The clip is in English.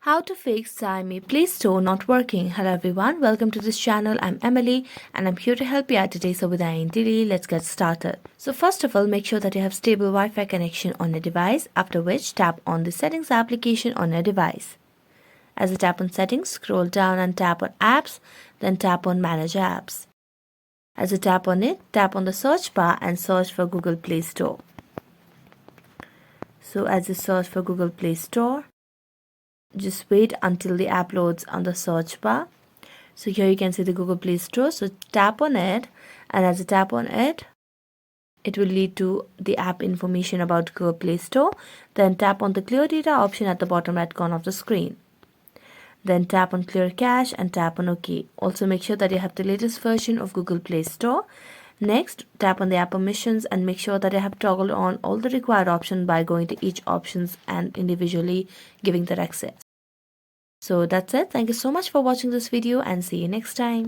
How to fix Xiaomi Play Store not working. Hello everyone, welcome to this channel. I'm Emily and I'm here to help you out today. So without any delay, let's get started. So first of all, make sure that you have stable Wi-Fi connection on your device, after which tap on the settings application on your device. As you tap on settings, scroll down and tap on apps, then tap on manage apps. As you tap on it, tap on the search bar and search for Google Play Store. So as you search for Google Play Store, just wait until the app loads on the search bar. So here you can see the Google Play Store. So tap on it, and as you tap on it, it will lead to the app information about Google Play Store. Then tap on the clear data option at the bottom right corner of the screen. Then tap on clear cache and tap on OK. Also make sure that you have the latest version of Google Play Store. Next, tap on the app permissions and make sure that you have toggled on all the required options by going to each options and individually giving that access. So that's it. Thank you so much for watching this video and see you next time.